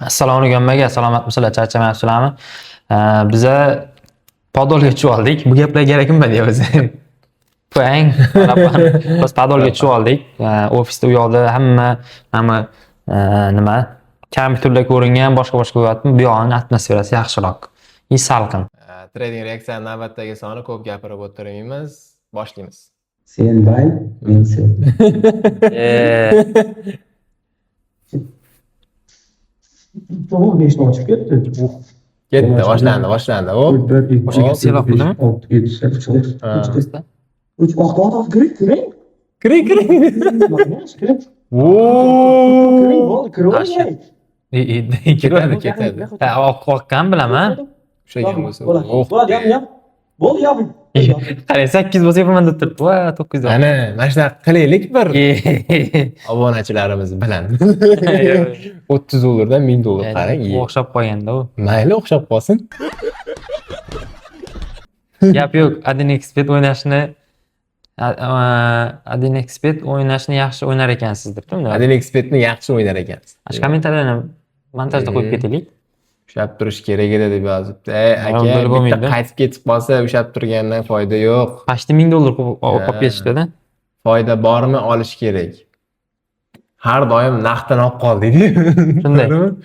Assalomu alaykum hammaga, salomatmisizlar, charchamayapsizlarmi? Biza podolga tushib oldik. Bu gaplar kerakmi deyapmiz. Qo'ying, biz podolga tushib oldik. Ofisda u yoqda hamma nima kompyuterda ko'ringan, boshqa bo'lyapti. Bu yoqning atmosferasi yaxshiroq. Salqin. Trading reaksiya navbatdagi soni ko'p gapirib o'tirmaymiz. Boshlaymiz. Sen bay, men sen. Tamam, 5 ochib ketdi. Ketdi, boshlandi. O'shaga selab qildimi? 6 7 8 3 oq kiring. Ketadi. Oqqan bilaman. Ushlagan bo'lsa. Bo'ldi, yoping. Qarang, 8 bo'lsa yapaman deb turibdi. Va 9 da. Ana, mana shunaqa qilaylik bir obunachilarimiz bilan. 30 dollardan 1000 dollar qarang. O'xshab qolganda u. Mayli, o'xshab qolsin. Gap yo'q, Adinexpert o'ynashni yaxshi o'ynar ekansiz debdi. Adinexpertni yaxshi o'ynar ekansiz. Ash kommentariyani montajda qo'yib ketaylik. Ushlab turish kerak edi deb yozibdi. Aka, bitta qaytib ketib qolsa, ushlab turgandan foyda yo'q. Pashti 1000 dollar olib ketishdi-da. Foyda bormi, olish kerak. Har doim naqddan olib qol deydi.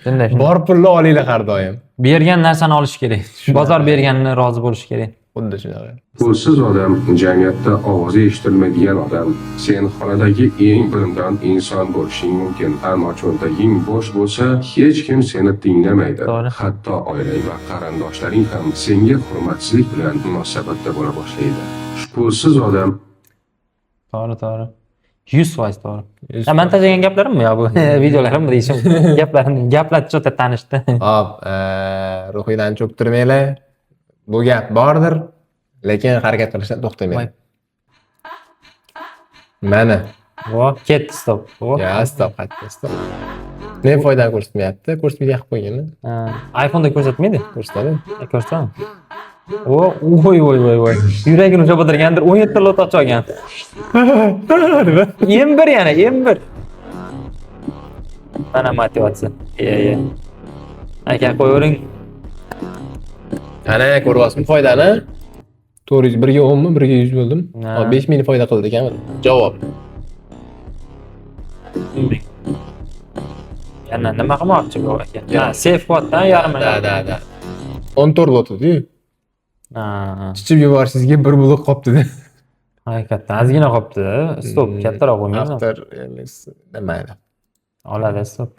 Shunday. Bor pulni olinglar har doim. Bergan narsani olish kerak. Bozor berganini rozi bo'lish kerak. Xuddi shunaqa. Pulsiz odam, jamiyatda ovozi eshitilmaydigan odam. Sen xonadagi eng bilimdon inson bo'lishing mumkin, ammo cho'ntaging bo'sh bo'lsa, hech kim seni tinglamaydi. Hatto oilang va qarindoshlaring ham senga hurmatsizlik bilan munosabatda bo'la boshlaydi. Pulsiz odam To'g'ri. 100% to'g'ri. Montaj degan gaplarimmi yo bu? Videolarimmi deyishim? Gaplar juda tanishdi. Hop, ruhiydan cho'ktirmanglar. Bu gap bordir, lekin harakat qilishdan to'xtamaydi. Mana. Ketdi, stop. Ya, stop. Ne foydani ko'rsatmayapti? Ko'rsatmaydi yoqib qo'ygan. iPhone'da ko'rsatmaydi? Ko'rsatadi. Ko'rsatadi. Voy. Yuragini cho'potirgandir, 17 ta lot ochib olgan. M1 yana, M1. Mana motivatsiya. Aka qo'yavering. Ana, ko'ryapsizmi foydani? 400 1 ga 10 mi? 1 ga 100 bo'ldim. Hop, 5000 foyda qildi ekan. Javob. Yana nima qilmoqchi bu aka? Safe quaddan yarim million. Da. 14 lotdi-yu. Chichib yuborishingizga bir buloq qolibdi-da. Haqiqatdan ozgina qolibdi. Stop, kattaroq bo'lmaydi. After nimaydi. Oladi, stop.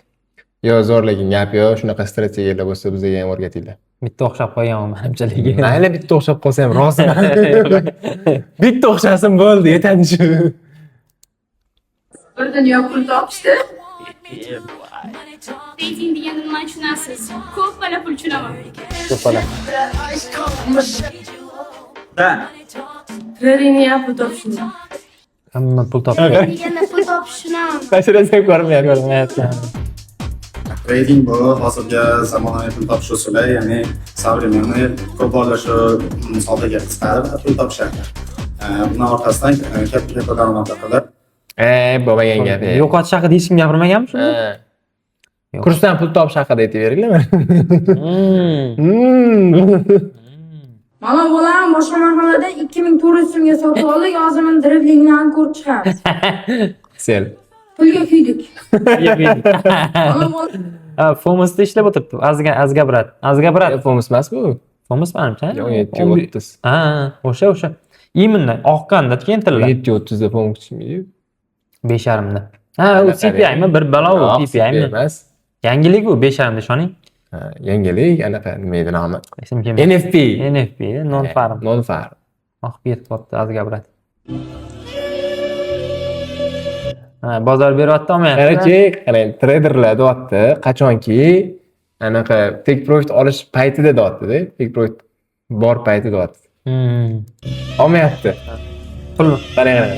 Yo, zo'rliging gap yo, shunaqa strategiyalar bo'lsa bizga ham o'rgatinglar. Bitta o'xshab qolganman menimchaligi. Mayli, bitta o'xshab qolsa ham roziman. Bitta o'xshasin bo'ldi, yetadi shu. Bir dunyo pul topishdi. Trading degani nima tushunasiz? Ko'p pala pul tushunaman. Tradingni ham pul topishdi. Hamma pul topdi. Deganda pul topish tushunaman. Tashrasiz ko'rmayapti. Trading bu hozirgi zamonaviy pul topish usuli, ya'ni современный ko'plar shu misolga qisqarib pul topishadi. Buni orqasidan katta daromadlar qilib. Bo'lmagan gap. Yo'qotish haqida hech kim gapirmaganmi shunda? Kursdan pul topish haqida aytaveringlar. Mana bolam boshqa marhalada 2400 so'mga sotib oldik, hozir men dribblingdan ko'rib chiqamiz. Sel. Pulga kuydik. Mana bolam Fomusda ishlab o'tiribdi. Azgabrat. Fomus emas bu. Fomus menimcha. 1730. O'sha. Imindan oqqanda keyin tilla. 730 da fomus chiqmaydi. 5.5 da. U CPI mi? Bir balo u CPI mi? Emas. Yangilik u 5.5 da shoning. Yangilik, anaqa nima edi nomi? NFP, non farm. Ketib qolibdi Azgabrat. Bozor beryapti olmayapti. Qarang, traderlar deyapti, qachonki anaqa take profit olish paytida deyapti-da, take profit bor payti deyapti. Olmayapti. Pul qarang.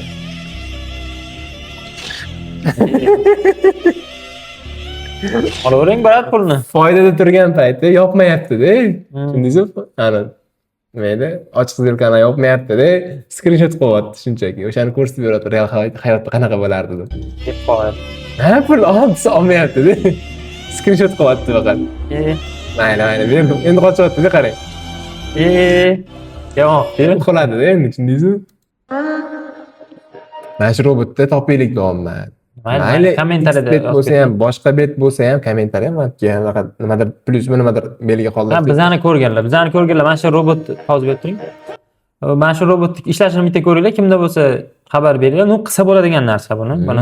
Olavering barat pulni. Foydada turgan payti yopmayapti-da. Tushundingizmi? Ana nima edi? Ochiq zirkani yopmayapti-da, screenshot qo'yapti shunchaki. O'shani ko'rsatib beradi, real hayotda qanaqa bo'lardi deb. Deb qo'yadi. Ha, pul olsa olmayapti-da. Screenshot qilyapti faqat. Mayli, berdim. Endi qochyapti-da, qarang. Yo'q, Qoladi-da endi, tushundingizmi? Mana shu robotda topaylik deyapman. Mayli, kommentariyada bet bo'lsa ham, boshqa bet bo'lsa ham kommentariy ham faqat nimadir plyusmi nimadir belgi qoldirib. bizani ko'rganlar. Mana shu robot hozir berib turing. Mana shu robotning ishlashini bitta ko'ringlar, kimda bo'lsa xabar beringlar. Nu qilsa bo'ladigan narsa buni. Buni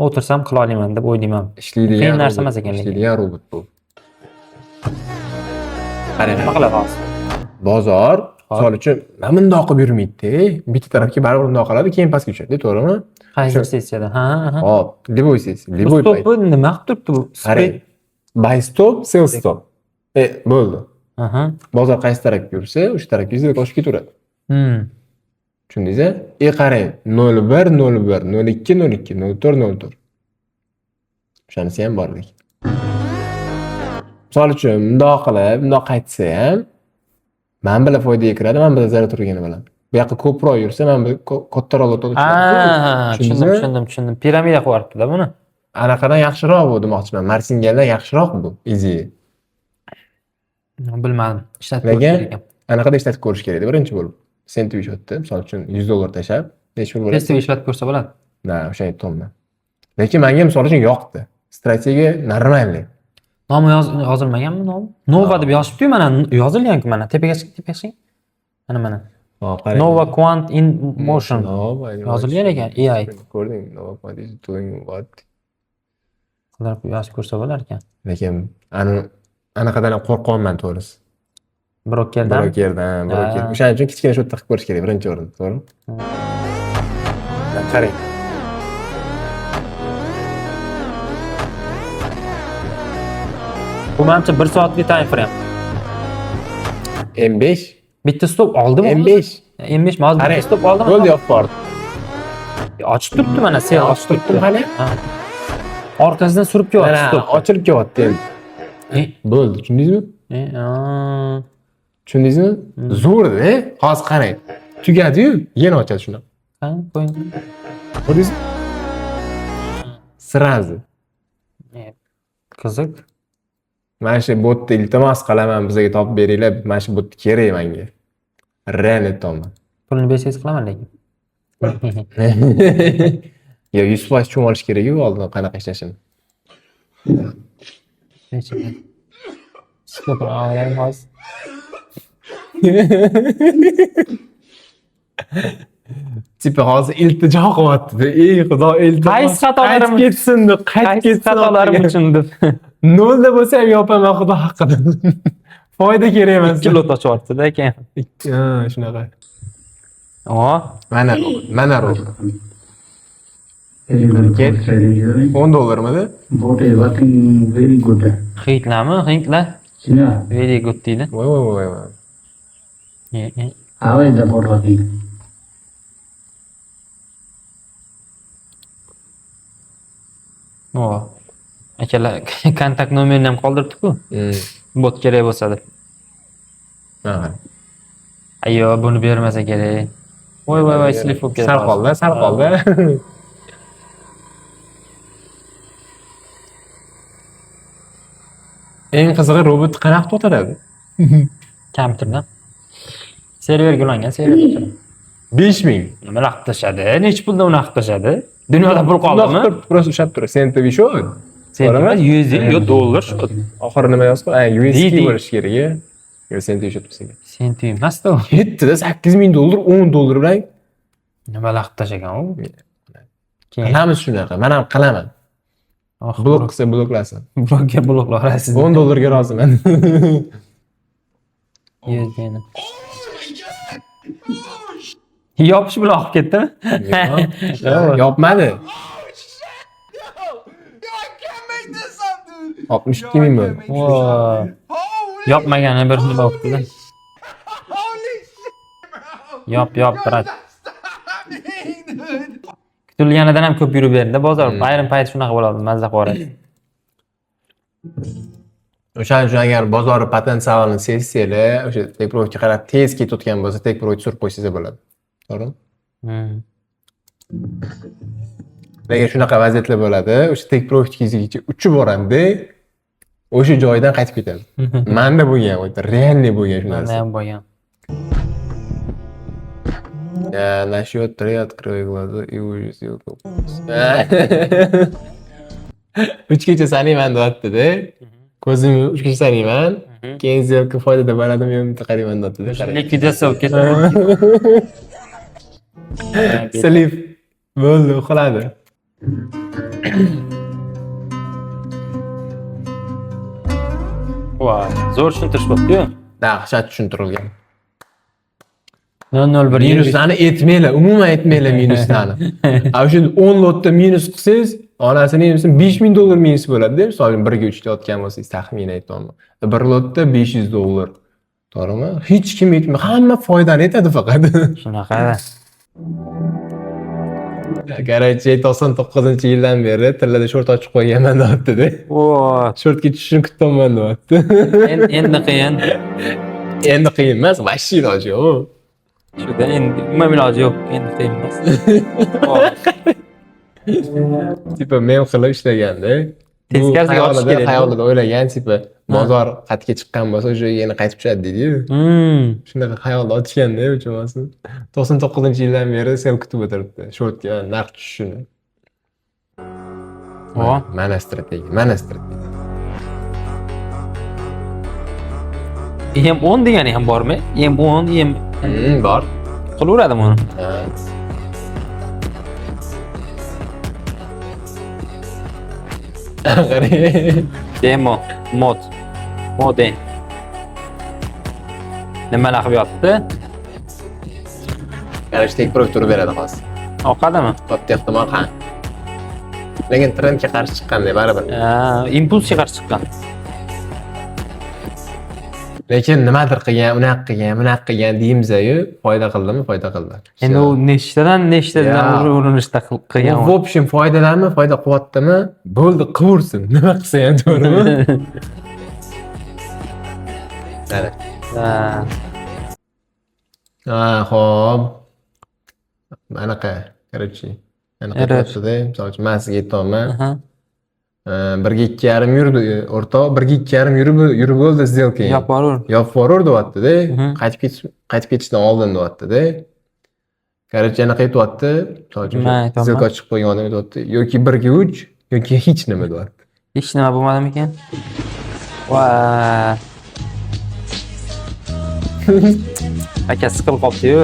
o'tirsam qila olaman deb o'ylayman. Ishlaydigan Qiyin narsa emas ekan lekin. Ishlaydigan robot bu. Qarang, Nima qiladi hozir? bozor, misol uchun mana bundoq qilib yurmaydi-da. Bitta tarafga baribir bundoq qiladi, keyin pastga tushadi, to'g'rimi? Qaysi sessiyada? Ha. Hop, liboy sessiya, liboy payt. Bu nima qilib turibdi bu? Qarang. Buy stop, sell stop. Bo'ldi. Aha. Bozor qaysi tarafga yursa, o'sha tarafga zil oshib ketaveradi. Tushundingiz-a? Qarang, 01 01 02 02 04 04. O'shanisi ham borlik. Misol uchun bundoq qilib, bundoq qaytsa ham men bilan foydaga kiradi, men bilan zarar turgani bilan. Bu yoqqa ko'proq yursa, men bu kattaroq lot olib Tushundim. Piramida qilib yuboribdi-da buni. Anaqadan yaxshiroq bu demoqchiman. Marsingaldan yaxshiroq bu, izi. Bilmadim. Ishlatib ko'rish kerak ekan. Anaqada ishlatib ko'rish kerak edi birinchi bo'lib. Sentov ishlatdi, misol uchun $100 tashab, necha pul bo'ladi? Testda ishlatib ko'rsa bo'ladi. Na, o'sha aytdim. Lekin menga misol uchun yoqdi. Strategiya normalniy. Nomi yozilmaganmi nomi? Nova deb yozibdi-yu, mana yozilgan-ku mana. Tepaga chiqing. Mana. Nova Quant in Motion. Yozilgan ekan, AI. Ko'rding, Nova Quant is doing what? Qidirib yozib ko'rsa bo'lar ekan. Lekin anaqadan ham qo'rqyapman to'g'risi. Brokerdan. O'shaning uchun kichkina shotda qilib ko'rish kerak birinchi o'rinda, to'g'rimi? Qarang. Bu menimcha 1 soatlik time frame. M5. Bitta stop oldimi? M5. M5 mi? Hozir bitta stop oldimi? Bo'ldi, yo'q bordi. Ochib turibdi mana, sel ochib turibdi. Hali. Orqasidan surib kelyapti stop. Ochilib kelyapti endi. Bo'ldi, tushundingizmi? Tushundingizmi? Zo'r-da, hozir qarang. Tugadi-yu, yana ochadi shuni. Ha, qo'ying. Ko'rdingizmi? Srazi. Qiziq. Mana shu botni iltimos qilaman, bizga topib beringlar. Mana shu bot kerak menga. Ren aytaman. Pulni bersangiz qilaman lekin. Yo, 100% tushunib olish kerak-ku oldin qanaqa ishlashini. Necha? Stop olayim hozir. Tipi hozir iltijo qilyapti. Ey xudo, iltijo. Qaysi xatolarim ketsin deb, qaysi xatolarim uchun deb. Nolda bo'lsa ham yopaman xudo haqida. Foyda kerak emas. 2 lot ochyapti-da keyin. Ha, shunaqa. Mana robot. $10'midi? Bot is working very good. Hintlar. Yeah. Very good deydi. Voy. How is the bot working? Akalar kontakt nomerini ham qoldiribdi-ku. Bot kerak bo'lsa deb. Ayyo, buni bermasa kerak. Voy, slip bo'lib ketdi. Sal qoldi. Eng qizig'i robot qanaqa to'xtatadi? Kompyuterdan. Serverga ulangan, serverga. 5000. Nima qilib tashadi? Necha puldan uni qilib tashadi? Dunyoda pul qoldimi? Просто ushlab turadi. Sentov shu. Sentov USD yo dollar. Oxiri nima yozib? USD bo'lishi kerak-a. Yo sentov ishlatsa kerak. Sentov emas-da. $7'da $8000, $10 bilan nima qilib tashagan u? Qilamiz shunaqa. Men ham qilaman. Blok qilsa bloklasin. Blokga bloklaysiz. $10 ga roziman. USDni. Yopish bilan olib ketdimi? Yopmadi. 62,000 bo'ldi. Yopmagani bir xil bo'libdi-da. Yop, brat. Kutilganidan ham ko'p yurib berdi bozor. Ayrim payt shunaqa bo'ladi, mazza qilib. O'shaning uchun agar bozor potensialini sezsanglar, o'sha tekproyektga qarab tez ketayotgan bo'lsa, tekproyekt surib qo'ysangiz bo'ladi. To'g'rimi? Lekin shunaqa vaziyatlar bo'ladi, o'sha tekproyektga uchib boradi. o'sha joydan qaytib ketadi. Menda bo'lgan, o'ta realniy bo'lgan shu Menda narsa. ham bo'lgan. Насчет 3 открой глаза и уже сделал. 3 kecha sanayman deyapti-da. Ko'zimni 3 kecha sanayman. Keyin zerka foydada bo'ladimi yo'qmi qarayman deyapti-da. Likvidatsiya bo'lib ketdi. Slip bo'ldi, uxladi. Voy, zo'r tushuntirish bo'ldi-ku. Dahshat tushuntirilgan. 001 Minuslarni aytmanglar, umuman aytmanglar minuslarni. O'sha 10 lotda minus qilsangiz, onasini ham $5000 minus bo'ladi-da. Misol uchun 1 ga 3 yotgan bo'lsangiz, taxmin aytaman. 1 lotda $500. To'g'rimi? Hech kim aytmaydi, hamma foydani aytadi faqat. Shunaqa. Garchi 99-yildan beri tillada short ochib qo'yganman deyapti-da. Voy, Shortga tushishni kutmayman deyapti. endi qiyin. Endi qiyin emas, vashshi iloji yo'q. Shuda endi umuman iloji yo'q. Endi qiyin emas. Tipa men qilib ishlaganda. Teskarisiga otish kerak. Xayolida o'ylagan, tipa bozor qatga chiqqan bo'lsa, o'sha yana qaytib tushadi deydi-yu. Shunaqa xayolda otishganda o'chmasin. 99-yildan beri sel kutib o'tiribdi. Shortga narx tushishini. Voy, Mana strategiya. em 10 degani ham bormi? Em 10, em Bor. qilaveradimi uni? Demo, modem. Nimalar qilib yotibdi? Qarashda tek turib turib beradi hozir. Oqadimi? Katta ehtimol ha. Lekin trendga qarshi chiqqanda baribir. Impulsga qarshi chiqqan. Lekin nimadir qilgan, unaqa qilgan deymiz-yu, foyda qildimi? Foyda qildi. Endi u nechtadan urinishda qilgan. В общем, foydadanmi, foyda qilyaptimi? Bo'ldi, qilaversin. Nima qilsa ham to'g'rimi? Mana. Xo'p. Anaqa, короче. Anaqa qilibdi-da, misol uchun men sizga aytayapman. 1.5 yurdi, o'rtoq 1.5 yurib bo'ldi сделка. Yopib borur deyapti-da. Qaytib ketishdan oldin deyapti-da. Короче, anaqa aytyapti. Misol uchun сделка chiqib qo'ygan odam aytyapti, yoki 1 ga 3, yoki hech nima deyapti. Hech nima bo'lmadimi ekan? Voy. Aka siqilib qolibdi-yu.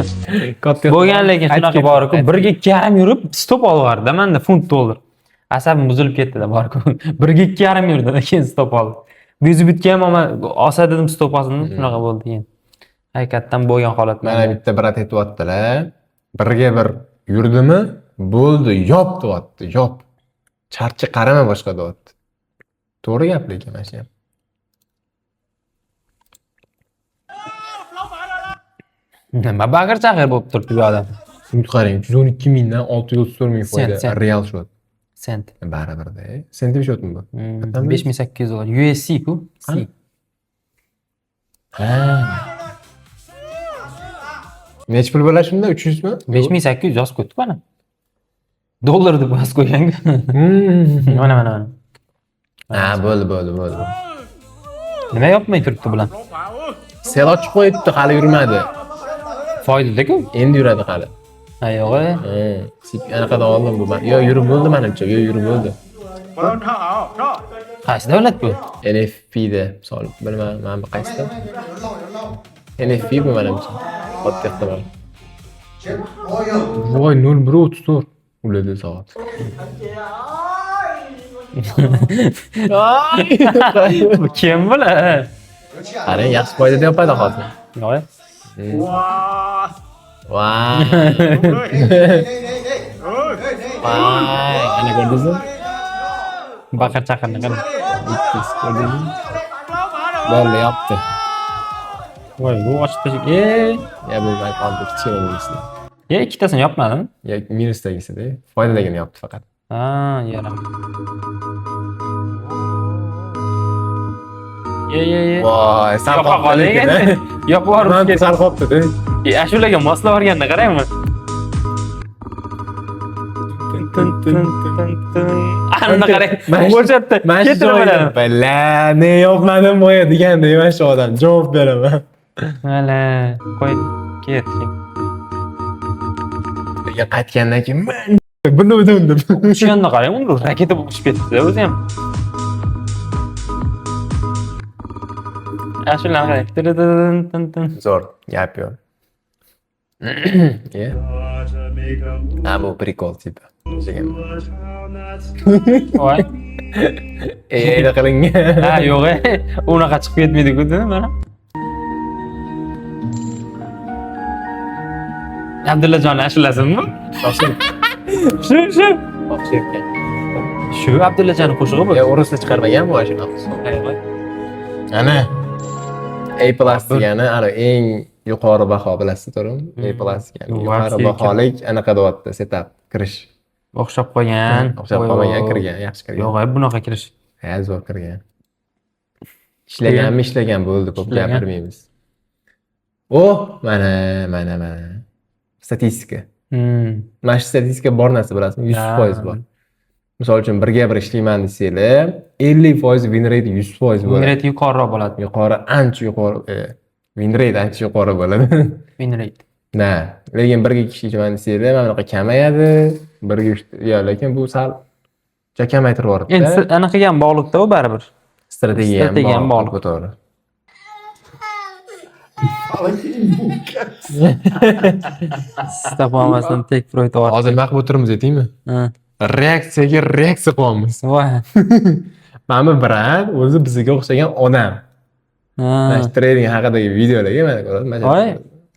Bo'lgan lekin shunaqa bor-ku, 1.5 yurib stop olib manda $1. Asabim buzilib ketdi-da bor-ku. 1.5 yurdi, keyin stop oldi. Bo'zi bitgan ama osa dedim stop olsin, shunaqa bo'ldi keyin. Haqiqatdan bo'lgan holat. Mana bitta brat aytyapti-la. 1 ga 1 yurdimi? Bo'ldi, yop deyapti, yop. Charchi qarama boshqa deyapti. To'g'ri gap lekin mana shu. Nima bag'ir-chaqir bo'lib turibdi bu odam. Shuni qarang, 112 mingdan 634 ming foyda real shot. Sent. Baribir-da. Sentib shotmi bu? $5800. USD ku. Nech pul bo'ladi shunda? 300 mi? 5800 yozib qo'yibdi mana. Dollar deb yozib qo'ygan-ku. Mana. Bo'ldi. Nima yopmay turibdi bilan? Sel ochib qo'yibdi, hali yurmadi. Foydada-ku. Endi yuradi hali. Ha, yo'q-e. Anaqada oldim bu. Yo, yurib bo'ldi menimcha. Yo, yurib bo'ldi. Qaysi davlat bu? NFP da, misol, bilmadim, men qaysida? NFP bu menimcha. Katta ehtimol. Voy, 0134 uladi soat. Bu kim bular? Qarang, yaxshi foyda deyapti hozir. Yo'q-e. Vay. Ana ko'rdingizmi? Baqir-chaqirni qarang. Ko'rdingizmi? Bo'ldi, yaptı. Voy, bu ochib Ya bu ben kaldı kichkina bo'lsin. Ya ikkitasini yopmadimi? Ya minusdagisida, foydadagini yopdi faqat. Ha, yaram. Ye. Voy, sal qoldi. Yopib yuborib Sal qoldi-da. Ashularga moslab yuborganda qarangmi? Ana qarang. Bo'shatdi. Mana shu Ketib joyda bilan. bala ne yo'qladim boya deganda mana shu odam javob beraman. Mana qo'y ket. Birga qaytgandan keyin buni deb. Shu yoqqa qarang, uni raketa bo'lib uchib ketdi o'zi ham. Ashula qarang. Zo'r, gap yo'q. Ye. Ha, bu prikol tipi. Degan. Voy. Ey, qiling. Ha, yo'q, unaqa chiqib ketmaydi-ku dedim mana. Abdullajon ashulasimi? Shu. Shu Abdullajon qo'shig'i bu. O'risni chiqarmagan bu ashuna. Ana. A+ degani ana eng yuqori baho bilasizmi, to'g'rimi? A+ degani yuqori baholik anaqa deyapti, setup kirish. O'xshab qolgan. O'xshab qolmagan kirgan, yaxshi kirgan. Yo'q, bunaqa kirish. Ha, zo'r kirgan. Ishlagan bo'ldi, ko'p gapirmaymiz. Mana. Statistika. Mana shu statistika bor narsa bilasizmi? 100% bor. Misol uchun birga bir ishlayman desanglar, 50% win rate 100% bo'ladi. Win rate yuqoriroq bo'ladi. Yuqori, ancha yuqori. Win rate ancha yuqori bo'ladi. Win rate. Na, lekin birga ishlayman desanglar, mana bunaqa kamayadi. Birga yo, lekin bu sal kamaytirib yuboradi. Endi anaqaga ham bog'liqda u baribir. Strategiya ham bog'liq, to'g'ri. Stopolmasdan tek Freud or. Hozir maqbul o'tirimiz aytaymi? Ha. Reaksiyaga reaksiya qilyapmiz. Voy. Mana bu brat o'zi bizga o'xshagan odam. Mana shu trading haqidagi videolarga mana ko'rasiz. Voy.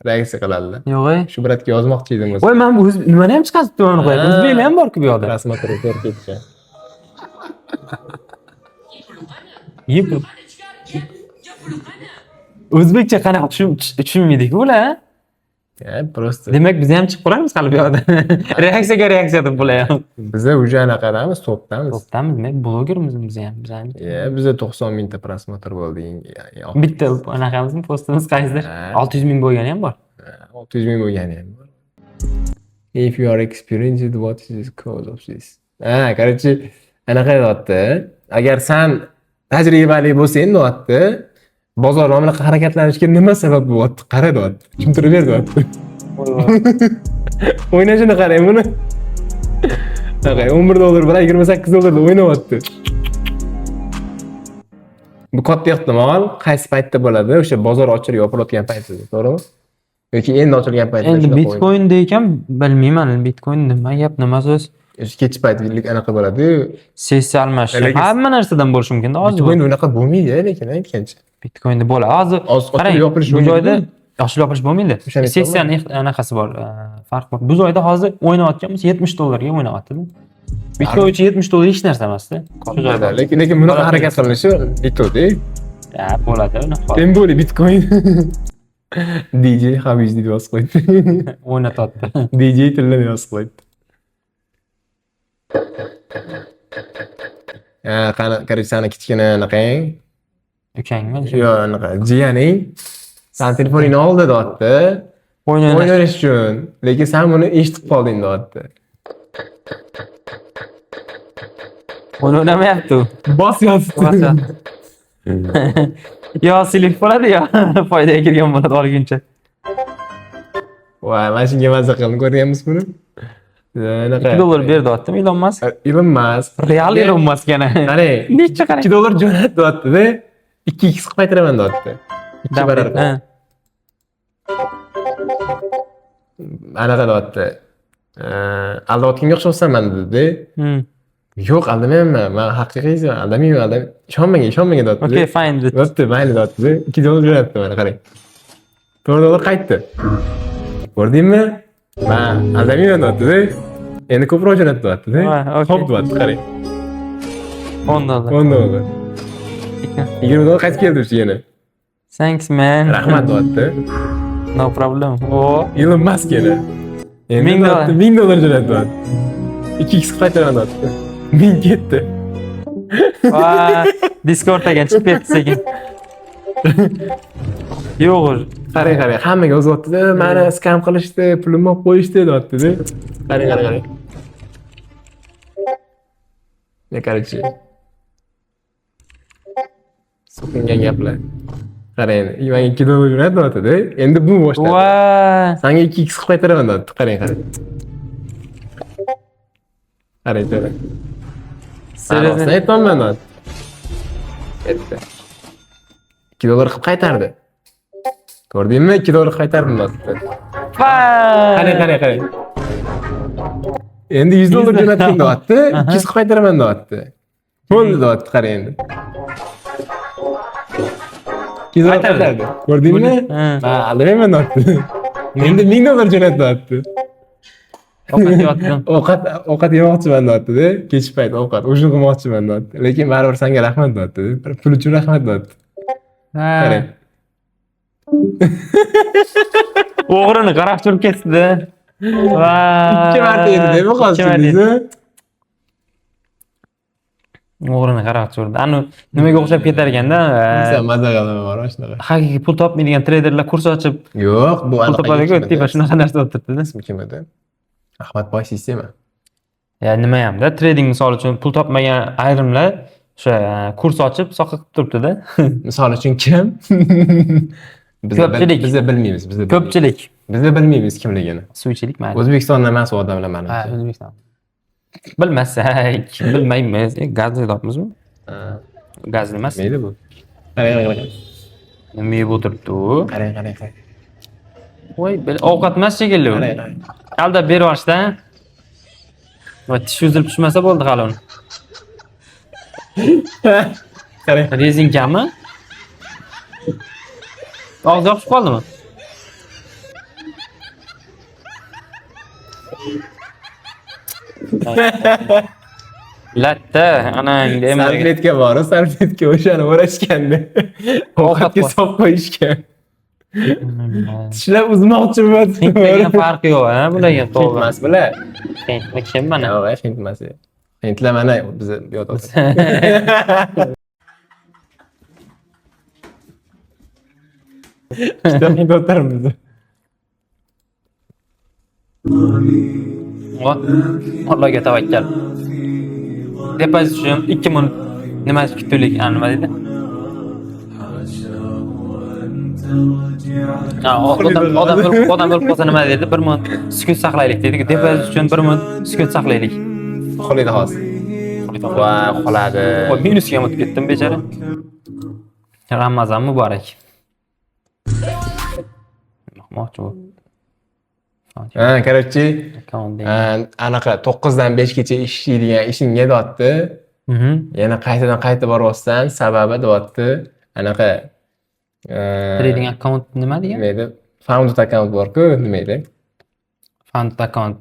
Reaksiya qiladilar. Yo'q. Shu bratga yozmoqchi edim o'zi. Voy, men bu nimani ham chiqazibdi uni qo'yib. O'zbeklar ham bor-ku bu yoqda. Rasman turib ketgan. Yep. O'zbekcha qanaqa tushunmaydik ular. Просто. Demak, biz ham chiqib qolamiz hali bu yoqda. Reaksiyaga reaksiya deb bular ham. Biza уже anaqadamiz, topdamiz. To'xtamiz, men blogermiz biz ham. Biza 90 mingta prosmotr bo'ldi. Bitta anaqamizning postimiz qaysidir? 600 ming bo'lgani ham bor. 600 ming bo'lgani ham bor. If you are experienced, what is the cause of this? Короче, anaqa deyapti. Agar sen tajribali bo'lsang, deyapti, bozor mana harakatlanishga nima sabab bo'lyapti? Qara deyapti. Tushuntirib ber deyapti. O'ynashini qarang buni. Qarang, $11 bilan $28 o'ynayapti. Bu katta ehtimol qaysi paytda bo'ladi? O'sha bozor ochilib yopilayotgan paytida, to'g'rimi? Yoki endi ochilgan paytda. Endi Bitcoin deykan, bilmayman, Bitcoin nima gap, nima so'z? Kech paytlik anaqa bo'ladi. Sessiya almashish. Hamma narsadan bo'lishi mumkin. Hozir Bitcoin unaqa bo'lmaydi, lekin aytgancha. Bitcoinda bo'ladi. Hozir qarang, yopilish bu joyda ochilib yopilish bo'lmaydi. Sessiyani anaqasi bor, farq bor. Bu joyda hozir o'ynayotganmiz $70 ga o'ynayapti. Bitcoin uchun $70 hech narsa emas-da. Shu joyda. Lekin bunaqa harakat qilinishi bitta-da. Ha, bo'ladi uni. Tem bo'li Bitcoin. DJ Habiz deb yozib qo'ydi. O'ynatadi. DJ tilini yozib qo'ydi. Qarang, sana kichkina anaqang. Ukangmi? Yo'q, anaqa jiyaning san telefoningni oldi deyapti. O'ynash uchun. Lekin sen buni eshitib qolding deyapti. O'ynamayapti u. Bosyapti. Yo silib bo'ladi yo foydaga kirgan bo'ladi olguncha. Voy, mana shunga mazza qilib ko'rganmiz buni. $2 berdi deyaptimi Elon Musk? Elon Musk. Real Elon Musk yana. Qarang, Necha qarang. $2 jo'nat deyapti-da. 2x qilib qaytaraman deyapti. 2 barar. Anaqa deyapti. Aldayotganga o'xshamayman dedi. Yo'q, aldamayman. Men haqiqiy aldamayman. Ishonmagan deyapti. Okay, fine dedi. Deyapti, mayli deyapti. $2 jo'natdi mana qarang. $4 qaytdi. Ko'rdingmi? Men aldamayman deyapti. Endi ko'proq jo'natdi deyapti. Xo'p deyapti, qarang. $10. $20 qaytib keldi o'sha yana. Thanks man. Rahmat deyapti. No problem. Elon Musk yana. Endi $1000 jo'natdi. 2x qaytaraman deyapti. 1000 ketdi. Discordga chiqib ketdi sekin. Yo'q. Qarang, hammaga o'zyapti-da, meni skam qilishdi, pulimni olib qo'yishdi deyapti-da. Qarang. Короче. So'kingan gaplar. Qarang, menga 2 dollar jo'natyapti-da. Endi bu boshladi. Va Senga 2x qilib qaytaraman deyapti. Qarang. Qarang, qarang. Seriously aytmayman deyapti. Ketdi. 2 dollar qilib qaytardi. Ko'rdingmi? 2 dollar qilib qaytardim deyapti. Qarang. Endi 100 dollar jo'natdim deyapti. 2x qilib qaytaraman deyapti. Bo'ldi deyapti, qarang endi. Qaytardi. Ko'rdingmi? Ha, aldamayman deyapti. Endi 1000 dollar jo'natyapti. Ovqat yemoqchiman deyapti-da. Kechki payt ovqat o'shin qilmoqchiman deyapti. Lekin baribir senga rahmat deyapti. Pul uchun rahmat deyapti. Qarang. o'g'rini qarab turib ketdi. Va 2 marta edi, bu qolsin. o'g'rini qarab turdi. Ani nimaga o'xshab ketar ekanda? Sen maza qilaman mana shunaqa. Haqiqiy pul topmaydigan traderlar kurs ochib Yo'q, bu pul topadiku, tipa shunaqa narsa o'tiribdi-da. ismi kim edi? Ahmadboy sistema. Ya nima hamda trading misol uchun pul topmagan ayrimlar o'sha kurs ochib soqqa qilib turibdi-da. Misol uchun kim? Ko'pchilik. Biz bilmaymiz, Ko'pchilik. Biz bilmaymiz kimligini. Suvchilik mayli. O'zbekistonda emas u odamlar Ha, menimcha. O'zbekiston. Bilmasak, bilmaymiz. Gaz yeyapmizmi? Gaz emas. Nima edi bu? Qarang. Nima yeb o'tiribdi u? Qarang. Voy, ovqat emas shekilli u. Qarang. Aldab berib yuborishda. Va tish uzilib tushmasa bo'ldi hali uni. Qarang. Rezinkami? Og'zi yopishib qoldimi? Latta, anangda emlaga. Salfetka bor, salfetka o'shani o'rashganda. Ovqatga solib qo'yishgan. Tishlab uzmoqchiman. Hintlagan farqi yo'q, ha, bularga to'g'ri. Emas bular. Hintli kim mana? Yo'q, hint emas. Hintlar mana biz bu yerda. Kitob hint o'tiramiz. Allohga tavakkal. Depozit uchun 2000 nima kutuvlik, nima deydi? Odam bo'lib qolsa nima deydi? 1000 sukut saqlaylik deydi. Depozit uchun 1000 sukut saqlaylik. Qo'lida hozir. Va qoladi. Voy, minusga ham o'tib ketdim bechara. Ramazon muborak. Mahmoqchi bu. Ha, короче, Akkaunt. anaqa 9 dan 5 gacha ishlaydigan ishingga deyapti. Yana qayta boryapsan, sababi deyapti. Anaqa Trading account nima degan? nima edi? Founded account bor-ku, nima edi? Fund account,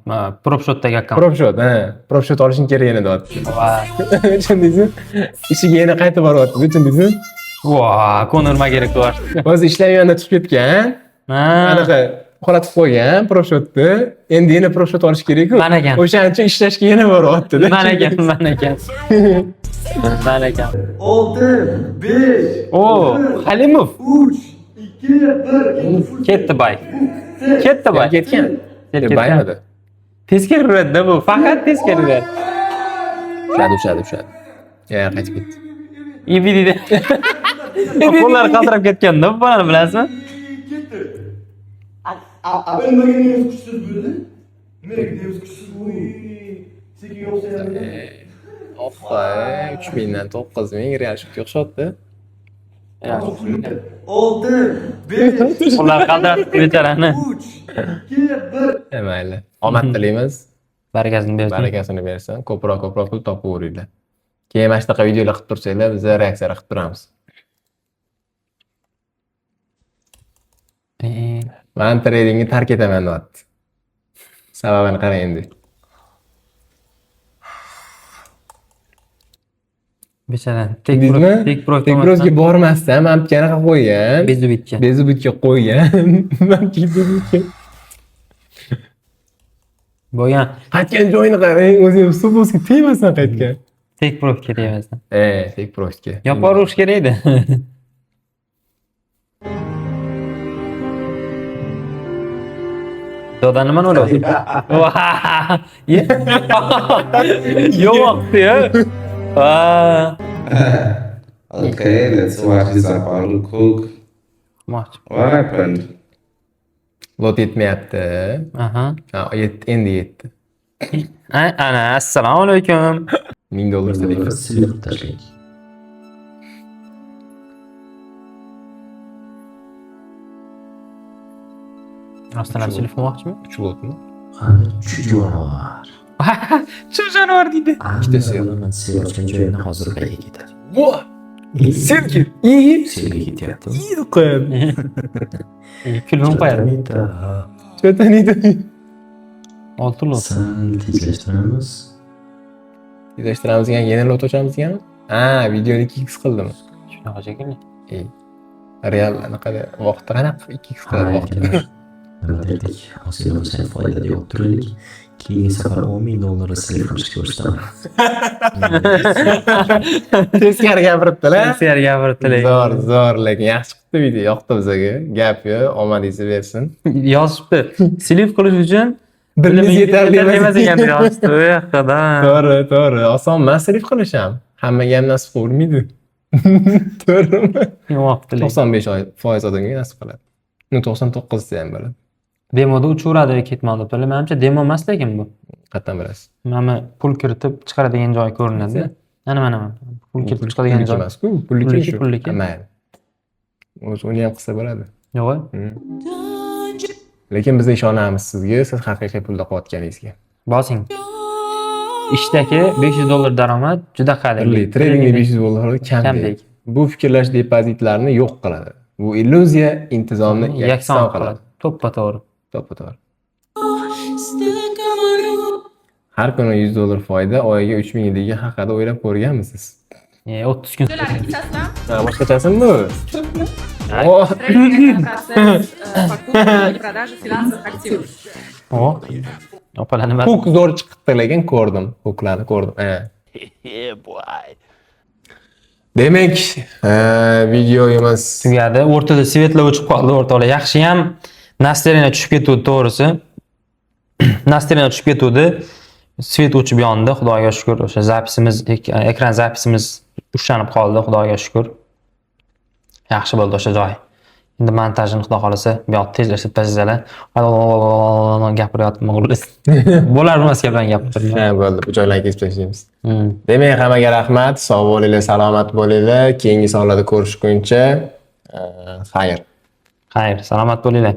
PropShotdagi account. PropShot, ha. PropShot olishing kerak yana deyapti. Va Tushundingizmi? Ishiga yana qayta boryapti, tushundingizmi? va, Conor McGregor bor. O'zi ishlayotganda chiqib ketgan. Anaqa qo'latib qo'ygan PropShotni. Endi yana PropShot olish kerak-ku. Mana ekan. O'shaning uchun ishlashga yana boryapti-da. Mana ekan. Mana ekan. 6, 5, O, Halimov 3, 2, 1. ketdi bay. Ketdi bay. Ketgan. Baymadi. Teskari yuradi bu, faqat teskari yuradi. Ushadi. Ya, qaytib ketdi. Ibidida. Qo'llar qaltirab ketganda bu bolani bilasizmi? Nimaga nemis kuchsiz bo'ldi? Nimaga nemis kuchsiz bo'ldi? Sekin yo'qsa 3000 dan 9000 real shunga o'xshatdi. 6, 5, Qo'llar qaltirab betarani. 3, 2, 1. Mayli. Omad tilaymiz. Barakasini bersin. Barakasini bersin. Ko'proq pul topaveringlar. Keyin mana shunaqa videolar qilib tursanglar, biz reaksiya qilib turamiz. Men tradingni tark etaman deyapti. Sababini qarang endi. Bechara Tekprosga bormasdan men qanaqa qo'ygan? Bezubitga qo'ygan. Men Bezubitga bo'lgan. qaytgan joyini qarang, o'zi subosga tegmasdan qaytgan. Tekprof kerak emasdan. Tekprosga. Yoporish kerak edi. Doda nima o'ylayapsiz? Yo'q-ku. Okay, let's watch this apple cook. Moch. What happened? Lot yetmayapti. Aha. Ha, endi yetdi. Ana, assalomu alaykum. $1000 telefon. silib tashlang. Rostdan ham telefon olmoqchimi? 3 lotmi? Ha, shu jonivor. Shu jonivor deydi. Ikkitasi yo'q. Bilaman, selayotgan joyini hozir qayga ketadi. Voh! Selki. İyi. Selga ketyapti. İyi qo'yadi. Kulib qo'yadi. Cho'taniydi. 6 lot. Sal tezlashtiramiz. Tezlashtiramiz degan yana lot ochamiz deganmi? Ha, videoni 2x qildimi? Shunaqa shekilli. Real anaqada vaqtda qanaqa 2x qiladi vaqtda. Nima dedik? Hozir bo'lsa foydada yo'q turaylik. Keyingi safar $10,000 silib qilishga ko'rsataman. Teskari gapiribdilar. Teskari gapiribdilar. Zo'r, lekin yaxshi chiqdi video, yoqdi bizga. Gap yo'q, omadingizni bersin. Yozibdi. Silib qilish uchun Birimiz yetarli emas ekan yozibdi. U yoqda. To'g'ri. Oson emas silib qilish ham. Hammaga ham nasib bo'lmaydi. To'g'rimi? Yo'qdilar. 95% odamga nasib qiladi. 99 ham bo'ladi. Demoda uchaveradi ketmoqda. Menimcha demo emas lekin bu. Qatdan bilasiz. Mana pul kiritib chiqaradigan joy ko'rinadi. Mana. Pul kiritib chiqadigan joy. Emas-ku, pulliki shu. Pulliki. Mayli. O'zi uni ham qilsa bo'ladi. Yo'q. Lekin biz ishonamiz sizga, siz haqiqiy pulda qilayotganingizga. Bosing. Ishdagi $500 daromad juda qadrli. Tradingda $500 kamdek. Bu fikrlash depozitlarni yo'q qiladi. Bu illyuziya intizomni yakson qiladi. To'ppa-to'g'ri. Har kuni $100 foyda, oyiga 3000 yiliga haqida o'ylab ko'rganmisiz? 30 kun. Ha, boshqachasimi bu? Opalar nima? Huk zo'r chiqdi lekin ko'rdim. Huklarni ko'rdim. Demak, videomiz Tugadi. O'rtada svetlar o'chib qoldi, o'rtoqlar. Yaxshi ham nastreniya tushib ketdi, to'g'risi. Nastreniya tushib ketdi. Svet o'chib yondi, Xudoga shukr. O'sha zapisimiz, ekran zapisimiz ushlanib qoldi, Xudoga shukr. Yaxshi bo'ldi o'sha joy. Endi montajini Xudo xolasa bu yoqda tezlashib tashlasalar, gapiryapman o'g'lim. Bo'lar-bo'lmas gaplarni gapirdim. Ha, bo'ldi. Bu joylarni kesib tashlaymiz. Demak, hammaga rahmat. Sog' bo'linglar, salomat bo'linglar. Keyingi sonlarda ko'rishguncha xayr. Xayr, salomat bo'linglar.